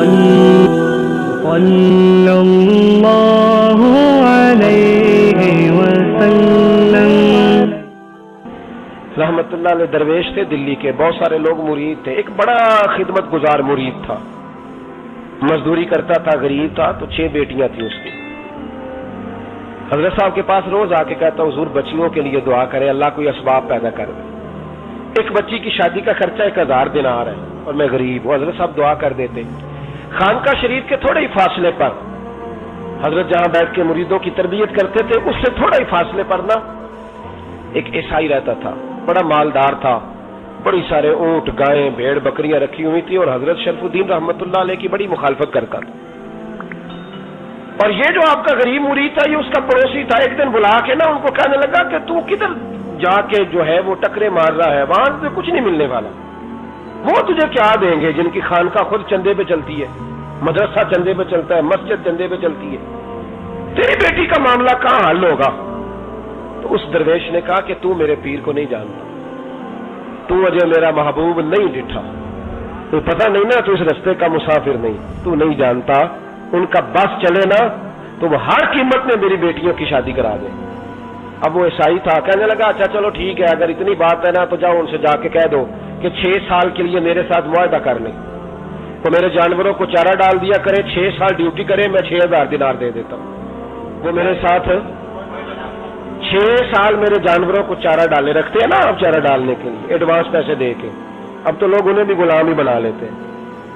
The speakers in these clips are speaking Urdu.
صلی اللہ علیہ وسلم۔ رحمت اللہ علیہ درویش تھے دلی کے، بہت سارے لوگ مرید تھے، ایک بڑا خدمت گزار مرید تھا، مزدوری کرتا تھا، غریب تھا، تو 6 بیٹیاں تھیں اس کی۔ حضرت صاحب کے پاس روز آ کے کہتا حضور بچیوں کے لیے دعا کرے، اللہ کوئی اسباب پیدا کر دے۔ ایک بچی کی شادی کا خرچہ 1000 دینار ہے اور میں غریب ہوں، حضرت صاحب دعا کر دیتے۔ خانقاہ شریف کے تھوڑے ہی فاصلے پر حضرت جہاں بیٹھ کے مریدوں کی تربیت کرتے تھے، اس سے تھوڑا ہی فاصلے پر نا ایک عیسائی رہتا تھا، بڑا مالدار تھا، بڑی سارے اونٹ، گائیں، بھیڑ، بکریاں رکھی ہوئی تھی، اور حضرت شرف الدین رحمت اللہ علیہ کی بڑی مخالفت کرتا تھا۔ اور یہ جو آپ کا غریب مرید تھا، یہ اس کا پڑوسی تھا، ایک دن بلا کے نا ان کو کہنے لگا کہ تو کدھر جا کے جو ہے وہ ٹکرے مار رہا ہے، وہاں سے کچھ نہیں ملنے والا، وہ تجھے کیا دیں گے جن کی خانقاہ خود چندے پہ چلتی ہے، مدرسہ چندے پہ چلتا ہے، مسجد چندے پہ چلتی ہے، تیری بیٹی کا معاملہ کہاں حل ہوگا؟ تو اس درویش نے کہا کہ تو میرے پیر کو نہیں جانتا، تو مجھے میرا محبوب نہیں ڈٹھا، تو پتہ نہیں نا، تو اس رستے کا مسافر نہیں، تو نہیں جانتا، ان کا بس چلے نا تو وہ ہر قیمت میں میری بیٹیوں کی شادی کرا دے۔ اب وہ عیسائی تھا، کہنے لگا اچھا چلو ٹھیک ہے، اگر اتنی بات ہے نا تو جاؤ ان سے جا کے کہہ دو کہ 6 سال کے لیے میرے ساتھ معاہدہ کر لیں، تو میرے جانوروں کو چارہ ڈال دیا کرے، 6 سال ڈیوٹی کرے، میں 6000 دینار دے دیتا ہوں۔ وہ میرے ساتھ 6 سال میرے جانوروں کو چارہ ڈالے، رکھتے ہیں نا آپ چارہ ڈالنے کے لیے ایڈوانس پیسے دے کے، اب تو لوگ انہیں بھی غلام ہی بنا لیتے ہیں،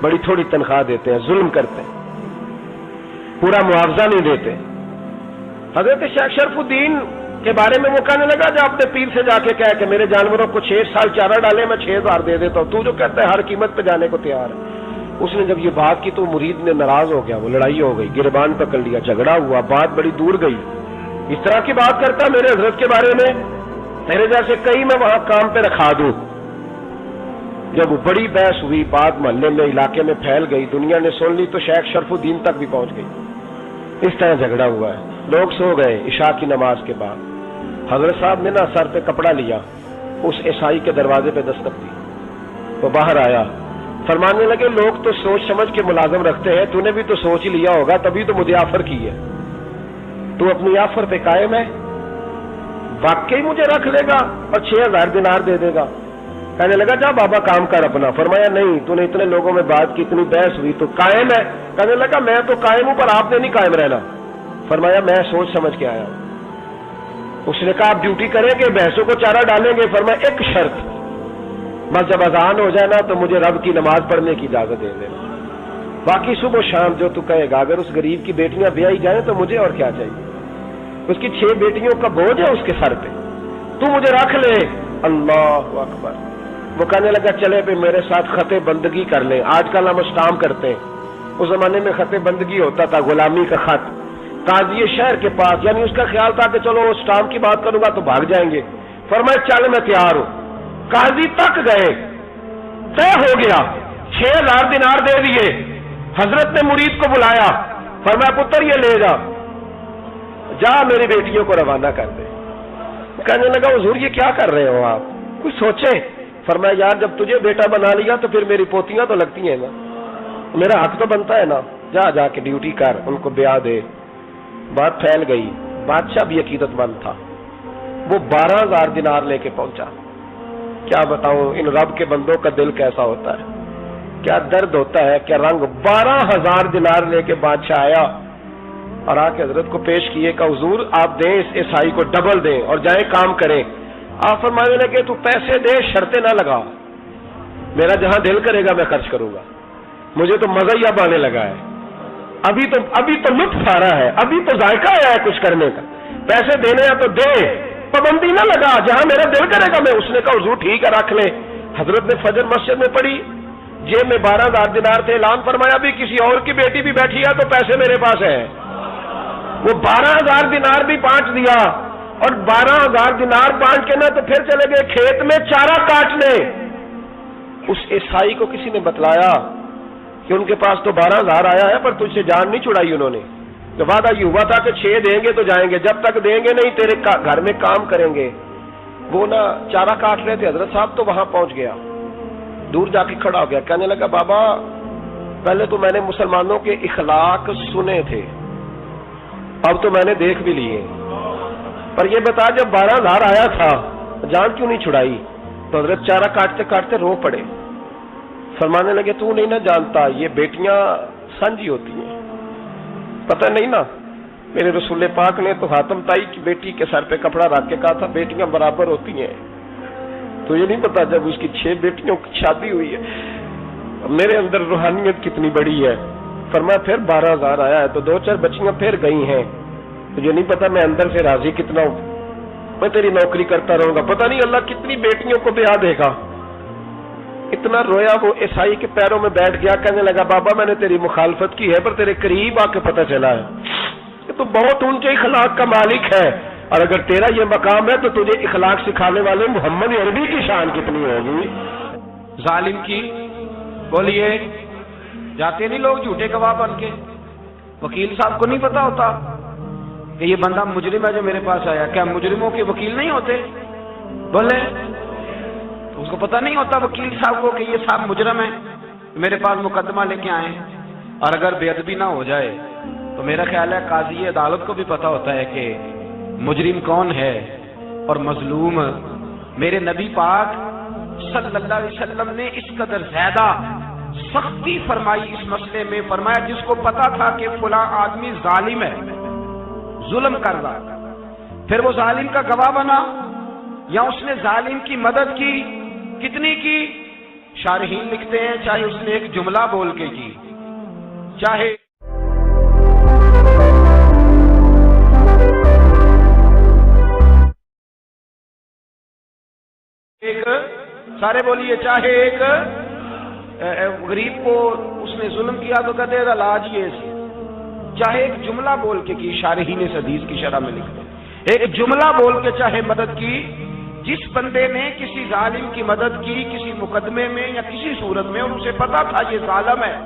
بڑی تھوڑی تنخواہ دیتے ہیں، ظلم کرتے ہیں، پورا معاوضہ نہیں دیتے۔ حضرت شیخ شرف الدین کے بارے میں وہ کہنے لگا جب اپنے پیر سے جا کے کہہ کہ میرے جانوروں کو 6 سال چارہ ڈالے، میں 6000 دے دیتا ہوں، تو جو کہتا ہے ہر قیمت پہ جانے کو تیار ہے۔ اس نے جب یہ بات کی تو مرید نے ناراض ہو گیا، وہ لڑائی ہو گئی، گربان پکڑ لیا، جھگڑا ہوا، بات بڑی دور گئی۔ اس طرح کی بات کرتا میرے حضرت کے بارے میں، میرے جیسے کئی میں وہاں کام پہ رکھا دوں۔ جب وہ بڑی بحث ہوئی، بات محلے میں، علاقے میں پھیل گئی، دنیا نے سن لی، تو شیخ شرف الدین تک بھی پہنچ گئی۔ اس طرح جھگڑا ہوا ہے، لوگ سو گئے عشاء کی نماز کے بعد۔ حضرت صاحب نے نا سر پہ کپڑا لیا، اس عیسائی کے دروازے پہ دستک دی، وہ باہر آیا، فرمانے لگے لوگ تو سوچ سمجھ کے ملازم رکھتے ہیں، تو نے بھی تو سوچ ہی لیا ہوگا، تبھی تو مجھے آفر کی ہے، تو اپنی آفر پہ قائم ہے، واقعی مجھے رکھ لے گا اور 6000 دینار دے دے گا؟ کہنے لگا جا بابا کام کر اپنا۔ فرمایا نہیں، تو نے اتنے لوگوں میں بات کی، اتنی بحث ہوئی، تو قائم ہے؟ کہنے لگا میں تو قائم ہوں، پر آپ نے نہیں قائم رہنا۔ فرمایا میں سوچ سمجھ کے آیا ہوں۔ اس نے کہا آپ ڈیوٹی کریں گے، بحثوں کو چارہ ڈالیں گے؟ فرمایا ایک شرط، بس جب اذان ہو جائے نا تو مجھے رب کی نماز پڑھنے کی اجازت دے دینا، باقی صبح و شام جو تو کہے گا۔ اگر اس غریب کی بیٹیاں بیائی جائیں تو مجھے اور کیا چاہیے، اس کی 6 بیٹیوں کا بوجھ ہے اس کے سر پہ، تو مجھے رکھ لے۔ اللہ اکبر۔ وہ کہنے لگا چلے پہ میرے ساتھ خط بندگی کر لیں، آج کل ہم اسٹامپ کرتے ہیں، اس زمانے میں خط بندگی ہوتا تھا، غلامی کا خط، قاضی شہر کے پاس، یعنی اس کا خیال تھا کہ چلو اسٹامپ کی بات کروں گا تو بھاگ جائیں گے۔ فرمایا چل میں تیار ہوں۔ قاضی تک گئے، طے ہو گیا، 6000 دینار دے دیے۔ حضرت نے مرید کو بلایا، فرمایا پتر یہ لے جا، جا میری بیٹیوں کو روانہ کر دے۔ کہنے لگا حضور یہ کیا کر رہے ہو آپ، کچھ سوچیں۔ فرمایا یار جب تجھے بیٹا بنا لیا تو پھر میری پوتیاں تو لگتی ہیں نا، میرا حق تو بنتا ہے نا، جا کے ڈیوٹی کر، ان کو بیاہ دے۔ بات پھیل گئی، بادشاہ بھی عقیدت مند تھا، وہ 12000 دینار لے کے پہنچا۔ کیا بتاؤں ان رب کے بندوں کا دل کیسا ہوتا ہے، کیا درد ہوتا ہے، کیا رنگ۔ 12000 دینار لے کے بادشاہ آیا اور آ کے حضرت کو پیش کیے کہ حضور آپ دیں اس عیسائی کو ڈبل دیں اور جائیں کام کریں۔ آپ فرمانے لگے تو پیسے دے، شرطیں نہ لگا، میرا جہاں دل کرے گا میں خرچ کروں گا، مجھے تو مزہ ہی اب آنے لگا ہے، ابھی تو لطف آ رہا ہے، ابھی تو ذائقہ آیا ہے کچھ کرنے کا، پیسے دینے ہیں تو دے، پابندی نہ لگا، جہاں میرا دل کرے گا میں۔ اس نے کہا حضور ٹھیک ہے رکھ لیں۔ حضرت نے فجر مسجد میں پڑھی، جیب میں 12000 دینار تھے، اعلان فرمایا بھی کسی اور کی بیٹی بھی بیٹھی ہے تو پیسے میرے پاس ہیں۔ وہ 12000 دینار بھی بانٹ دیا، اور 12000 دینار بانٹ کے نہ تو پھر چلے گئے کھیت میں چارہ کاٹنے۔ اس عیسائی کو کسی نے بتلایا کہ ان کے پاس تو 12000 آیا ہے پر تجھ سے جان نہیں چھڑائی انہوں نے، تو وعدہ یہ ہوا تھا کہ 6 دیں گے تو جائیں گے، جب تک دیں گے نہیں تیرے گھر میں کام کریں گے۔ وہ نا چارہ کاٹ رہے تھے، حضرت صاحب تو وہاں پہنچ گیا، دور جا کے کھڑا ہو گیا، کہنے لگا بابا پہلے تو میں نے مسلمانوں کے اخلاق سنے تھے، اب تو میں نے دیکھ بھی لیے۔ پر یہ بتا جب 12,000 آیا تھا جان کیوں نہیں چھڑائی؟ تو حضرت چارہ کاٹتے کاٹتے رو پڑے، فرمانے لگے تو نہیں نہ جانتا یہ بیٹیاں سانجی ہوتی ہیں، پتہ نہیں نا؟ میرے رسول پاک نے تو حاتم تائی کی بیٹی کے سر پہ کپڑا رکھ کے کہا تھا بیٹیاں برابر ہوتی ہیں، تو یہ نہیں پتا جب اس کی 6 بیٹیوں کی شادی ہوئی ہے میرے اندر روحانیت کتنی بڑی ہے۔ فرمایا پھر 12,000 آیا ہے تو 2-4 بچیاں پھر گئی ہیں، تو یہ نہیں پتا میں اندر سے راضی کتنا ہوں، میں تیری نوکری کرتا رہوں گا، پتہ نہیں اللہ کتنی بیٹیوں کو بیاہ دے گا۔ اتنا رویا وہ عیسائی کے پیروں میں بیٹھ گیا، کہنے لگا بابا میں نے تیری مخالفت کی ہے پر تیرے قریب آ کے پتہ چلا ہے کہ تو بہت اونچے اخلاق کا مالک ہے، اور اگر تیرا یہ مقام ہے تو تجھے اخلاق سکھانے والے محمد عربی کی شان کتنی ہوگی۔ ظالم کی بولیے جاتے نہیں لوگ جھوٹے گواہ بن کے، وکیل صاحب کو نہیں پتا ہوتا کہ یہ بندہ مجرم ہے جو میرے پاس آیا، کیا مجرموں کے وکیل نہیں ہوتے؟ بولے اس کو پتہ نہیں ہوتا وکیل صاحب کو کہ یہ صاحب مجرم ہے، میرے پاس مقدمہ لے کے آئے، اور اگر بے ادبی نہ ہو جائے تو میرا خیال ہے قاضی عدالت کو بھی پتہ ہوتا ہے کہ مجرم کون ہے اور مظلوم۔ میرے نبی پاک صلی اللہ علیہ وسلم نے اس قدر زیادہ سختی فرمائی اس مسئلے میں، فرمایا جس کو پتا تھا کہ فلاں آدمی ظالم ہے، ظلم کر رہا، پھر وہ ظالم کا گواہ بنا یا اس نے ظالم کی مدد کی، کتنی کی؟ شارحین لکھتے ہیں چاہے اس نے ایک جملہ بول کے کی، چاہے ایک سارے بولیے چاہے ایک غریب کو اس نے ظلم کیا تو کہتے ہیں لاج یہ سی، چاہے ایک جملہ بول کے کی، شارحین اس حدیث کی شرح میں لکھتے ہیں ایک جملہ بول کے چاہے مدد کی، جس بندے نے کسی ظالم کی مدد کی کسی مقدمے میں یا کسی صورت میں اور اسے پتا تھا یہ ظالم ہے،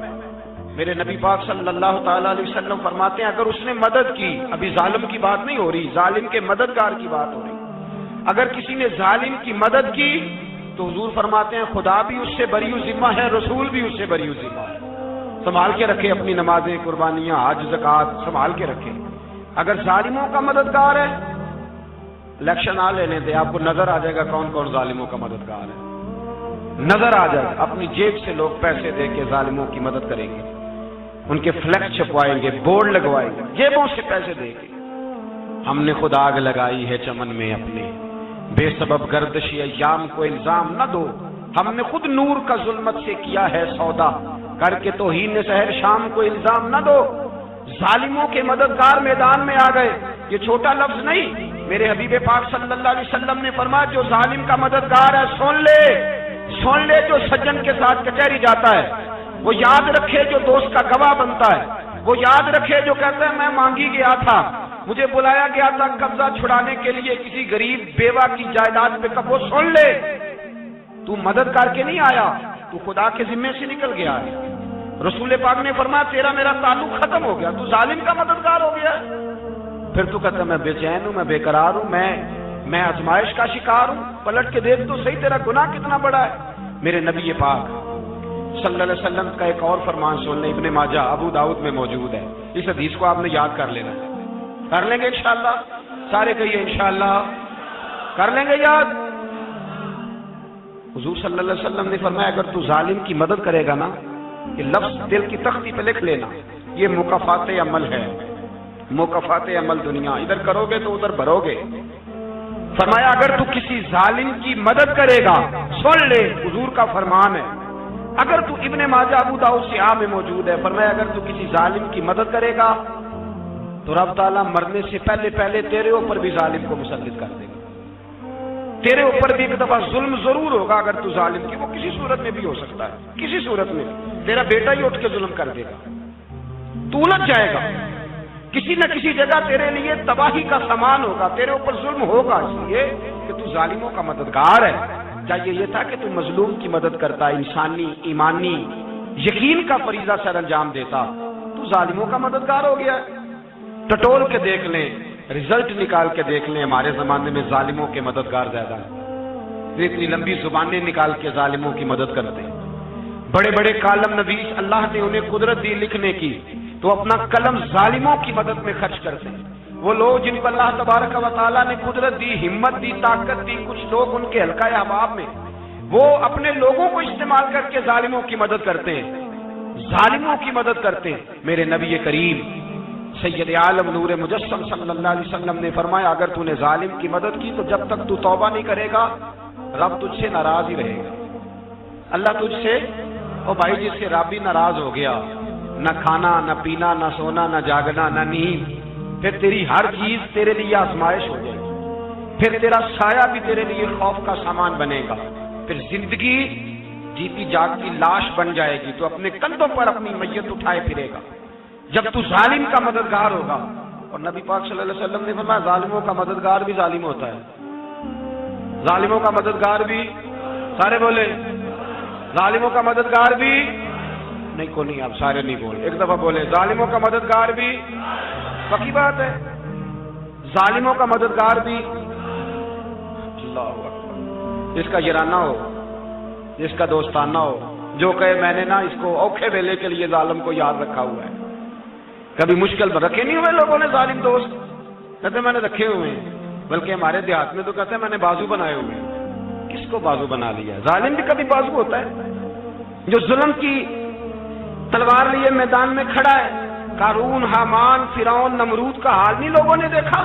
میرے نبی پاک صلی اللہ تعالی علیہ وسلم فرماتے ہیں اگر اس نے مدد کی، ابھی ظالم کی بات نہیں ہو رہی، ظالم کے مددگار کی بات ہو رہی، اگر کسی نے ظالم کی مدد کی تو حضور فرماتے ہیں خدا بھی اس سے بری ذمہ ہے، رسول بھی اس سے بری ذمہ ہے۔ سنبھال کے رکھے اپنی نمازیں، قربانیاں، حج، زکوٰۃ سنبھال کے رکھے۔ اگر ظالموں کا مددگار ہے، الیکشن آ لینے دے، آپ کو نظر آ جائے گا کون کون ظالموں کا مددگار ہے، نظر آ جائے گا۔ اپنی جیب سے لوگ پیسے دے کے ظالموں کی مدد کریں گے، ان کے فلیکس چھپوائیں گے، بورڈ لگوائیں گے، جیبوں سے پیسے دے کے۔ ہم نے خود آگ لگائی ہے چمن میں اپنے، بے سبب گردشی ایام کو الزام نہ دو، ہم نے خود نور کا ظلمت سے کیا ہے سودا، کر کے توہین سحر شام کو الزام نہ دو۔ ظالموں کے مددگار میدان میں آ گئے، یہ چھوٹا لفظ نہیں، میرے حبیب پاک صلی اللہ علیہ وسلم نے فرمایا جو ظالم کا مددگار ہے سن لے جو سجن کے ساتھ کچہری جاتا ہے، وہ یاد رکھے جو دوست کا گواہ بنتا ہے، وہ یاد رکھے جو کہتا ہے میں مانگی گیا تھا، مجھے بلایا گیا تھا قبضہ چھڑانے کے لیے کسی غریب بیوہ کی جائیداد پہ، کب وہ سن لے تو مدد کر کے نہیں آیا، تو خدا کے ذمے سے نکل گیا ہے۔ رسول پاک نے فرمایا تیرا میرا تعلق ختم ہو گیا، تو ظالم کا مددگار ہو گیا، پھر تو کہتا میں بے چین ہوں، میں بے قرار ہوں، میں آزمائش کا شکار ہوں، پلٹ کے دیکھ تو صحیح تیرا گناہ کتنا بڑا ہے۔ میرے نبی پاک صلی اللہ علیہ وسلم کا ایک اور فرمان سن لیں، ابن ماجہ ابو داؤد میں موجود ہے، اس حدیث کو آپ نے یاد کر لینا ہے، کر لیں گے انشاءاللہ، سارے کہیے انشاءاللہ کر لیں گے یاد۔ حضور صلی اللہ علیہ وسلم نے فرمایا اگر تو ظالم کی مدد کرے گا نا، یہ لفظ دل کی تختی پہ لکھ لینا، یہ مکافات عمل ہے، مکافات عمل دنیا، ادھر کرو گے تو ادھر بھرو گے۔ فرمایا اگر تو کسی ظالم کی مدد کرے گا، سن لے حضور کا فرمان ہے، اگر تو ابن ماجہ ابو داؤد سے میں موجود ہے، فرمایا اگر تو کسی ظالم کی مدد کرے گا تو رب تعالیٰ مرنے سے پہلے تیرے اوپر بھی ظالم کو مسلط کر دے گا، تیرے اوپر بھی ایک دفعہ ظلم ضرور ہوگا اگر تو ظالم کی، وہ کسی صورت میں بھی ہو سکتا ہے، کسی صورت میں تیرا بیٹا ہی اٹھ کے ظلم کر دے گا، تو الجھ جائے گا، کسی نہ کسی جگہ تیرے لیے تباہی کا سامان ہوگا، تیرے اوپر ظلم ہوگا، اس لیے کہ تو ظالموں کا مددگار ہے۔ چاہیے یہ تھا کہ تو مظلوم کی مدد کرتا، انسانی ایمانی یقین کا فریضہ سر انجام دیتا، تو ظالموں کا مددگار ہو گیا۔ ٹٹول کے دیکھ لیں، رزلٹ نکال کے دیکھ لیں، ہمارے زمانے میں ظالموں کے مددگار زیادہ ہیں، اتنی لمبی زبانیں نکال کے ظالموں کی مدد کرتے ہیں، بڑے بڑے کالم نویس اللہ نے انہیں قدرت دی لکھنے کی، تو اپنا قلم ظالموں کی مدد میں خرچ کرتے ہیں۔ وہ لوگ جن کو اللہ تبارک و تعالیٰ نے قدرت دی، ہمت دی، طاقت دی، کچھ لوگ ان کے حلقہ احباب میں، وہ اپنے لوگوں کو استعمال کر کے ظالموں کی مدد کرتے ہیں، ظالموں کی مدد کرتے ہیں۔ میرے نبی کریم سید عالم نور مجسم صلی اللہ علیہ وسلم نے فرمایا، اگر تو نے ظالم کی مدد کی تو جب تک تو توبہ نہیں کرے گا رب تجھ سے ناراض ہی رہے گا۔ اللہ تجھ سے، او بھائی جس سے رب بھی ناراض ہو گیا، نہ کھانا نہ پینا نہ سونا نہ جاگنا نہ نیند، پھر تیری ہر چیز تیرے لیے آزمائش ہو جائے گی، پھر تیرا سایہ بھی تیرے لیے خوف کا سامان بنے گا، پھر زندگی جیتی جاگتی لاش بن جائے گی، تو اپنے کندھوں پر اپنی میت اٹھائے پھرے گا جب تو ظالم کا مددگار ہوگا۔ اور نبی پاک صلی اللہ علیہ وسلم نے فرمایا ظالموں کا مددگار بھی ظالم ہوتا ہے، ظالموں کا مددگار بھی، سارے بولے ظالموں کا مددگار بھی نہیں، کو نہیں، آپ سارے نہیں بولے، ایک دفعہ بولے ظالموں کا مددگار بھی، پکی بات ہے، ظالموں کا مددگار بھی۔ اللہ اکبر، جس کا یارانہ ہو، جس کا دوستانہ ہو، جو کہے میں نے نا اس کو اوکھے ویلے کے لیے ظالم کو یاد رکھا ہوا ہے۔ کبھی مشکل میں رکھے نہیں ہوئے لوگوں نے ظالم دوست؟ کہتے میں نے رکھے ہوئے ہیں، بلکہ ہمارے دیہات میں تو کہتے ہیں میں نے بازو بنائے ہوئے ہیں۔ کس کو بازو بنا لیا؟ ظالم بھی کبھی بازو ہوتا ہے، جو ظلم کی تلوار لیے میدان میں کھڑا ہے۔ قارون، حامان، فرعون، نمرود کا حال نہیں لوگوں نے دیکھا؟